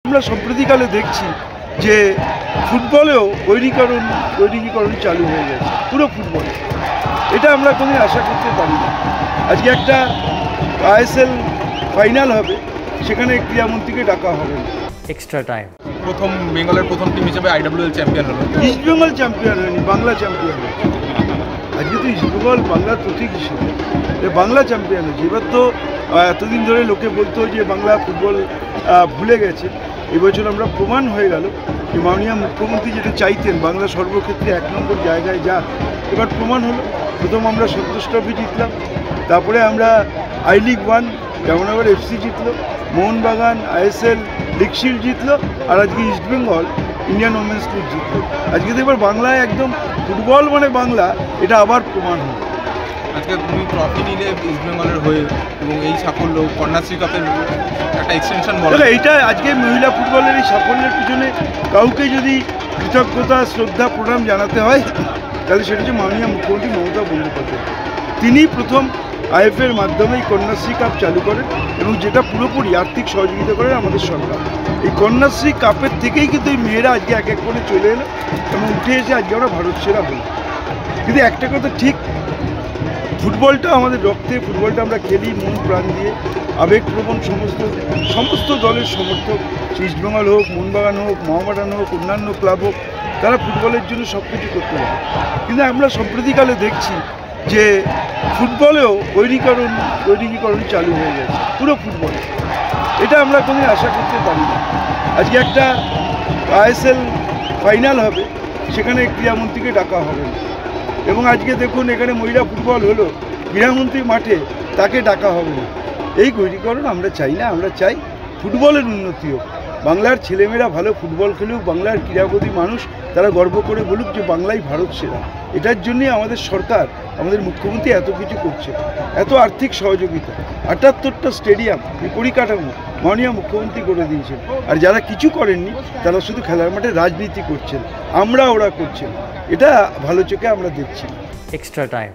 আমরা সম্প্রতিকালে দেখছি যে ফুটবলেও বৈদিকীকরণ চালু হয়ে গেছে, পুরো ফুটবলে। এটা আমরা কোনোদিন আশা করতে পারি না। আজকে একটা আইএসএল ফাইনাল হবে, সেখানে ক্রীড়ামন্ত্রীকে ডাকা হবে না। এক্সট্রা টাইম প্রথম বেঙ্গলের প্রথম টিম হিসেবে আইডব্লিউএল চ্যাম্পিয়ন হলো। ইস্ট বেঙ্গল চ্যাম্পিয়ন হয়নি, বাংলা চ্যাম্পিয়ন হয়েছে। আজকে তো ইস্ট বেঙ্গল বাংলার প্রতীক হিসেবে বাংলা চ্যাম্পিয়ন হয়েছে। এবার তো এতদিন ধরে লোকে বলতো যে বাংলা ফুটবল ভুলে গেছে। এবছর আমরা প্রমাণ হয়ে গেল যে মাননীয় মুখ্যমন্ত্রী যেটা চাইতেন, বাংলা সর্বক্ষেত্রে 1 নম্বর জায়গায় যাক, এবার প্রমাণ হলো। প্রথম আমরা সন্তোষ ট্রফি জিতলাম, তারপরে আমরা আই লিগ 1 জামনগর এফসি জিতলো, মোহনবাগান আইএসএল লিগ শিল্ড জিতলো, আর আজকে east Bengal Indian women's league জিতলো। আজকে তো এবার বাংলায় একদম ফুটবল মানে বাংলা, এটা আবার প্রমাণ হলো। আজকে তুমি ট্রফি নিলে ইস্ট বেঙ্গলের হয়ে, এবং এই সাফল্য কন্যাশ্রী কাপের একটা এক্সটেনশন বলো। এইটা আজকে মহিলা ফুটবলের এই সাফল্যের পিছনে কাউকে যদি কৃতজ্ঞতা, শ্রদ্ধা, প্রণাম জানাতে হয়, তাহলে সেটা হচ্ছে মাননীয় মুখ্যমন্ত্রী মমতা বন্দ্যোপাধ্যায়। তিনি প্রথম আইএফএর মাধ্যমে এই কন্যাশ্রী কাপ চালু করেন, এবং যেটা পুরোপুরি আর্থিক সহযোগিতা করেন আমাদের সরকার। এই কন্যাশ্রী কাপের থেকেই কিন্তু এই মেয়েরা আজকে এক এক করে চলে এলো এবং উঠে এসে আজকে আমরা ভারত সেরা হল। কিন্তু একটা কথা ঠিক, ফুটবলটা আমাদের রক্তে, ফুটবলটা আমরা খেলি মন প্রাণ দিয়ে, আবেগপ্রবণ সমস্ত দলের সমর্থক, ইস্টবেঙ্গল হোক, মোহনবাগান হোক, মোহামেডান হোক, অন্যান্য ক্লাব হোক, তারা ফুটবলের জন্য সব কিছু করতে পারে। কিন্তু আমরা সম্প্রতিকালে দেখছি যে ফুটবলেও বৈদিকীকরণ চালু হয়ে গেছে, পুরো ফুটবলে। এটা আমরা কোনোদিন আশা করতে পারি না। আজকে একটা আইএসএল ফাইনাল হবে, সেখানে ক্রীড়ামন্ত্রীকে ডাকা হবে না। এবং আজকে দেখুন এখানে মহিলা ফুটবল হলো, ক্রীড়ামন্ত্রী মাঠে, তাকে ডাকা হবে না। এই বৈদিকীকরণ আমরা চাই না। আমরা চাই ফুটবলের উন্নতি হোক, বাংলার ছেলেমেয়েরা ভালো ফুটবল খেলুক, বাংলার ক্রীড়াপতি মানুষ তারা গর্ব করে বলুক যে বাংলাই ভারত সেরা। এটার জন্যই আমাদের সরকার, আমাদের মুখ্যমন্ত্রী এত কিছু করছে, এত আর্থিক সহযোগিতা, 78টা স্টেডিয়াম, এই পরিকাঠামো মাননীয় মুখ্যমন্ত্রী করে দিয়েছেন। আর যারা কিছু করেননি তারা শুধু খেলার মাঠে রাজনীতি করছেন, ওরা করছেন। এটা ভালো চোখে আমরা দেখছি। Extra time.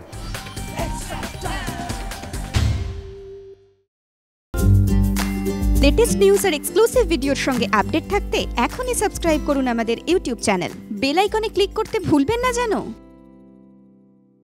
লেটেস্ট নিউজ আর এক্সক্লুসিভ ভিডিওর সঙ্গে আপডেট থাকতে এখনই সাবস্ক্রাইব করুন আমাদের ইউটিউব চ্যানেল। বেল আইকনে ক্লিক করতে ভুলবেন না যেন।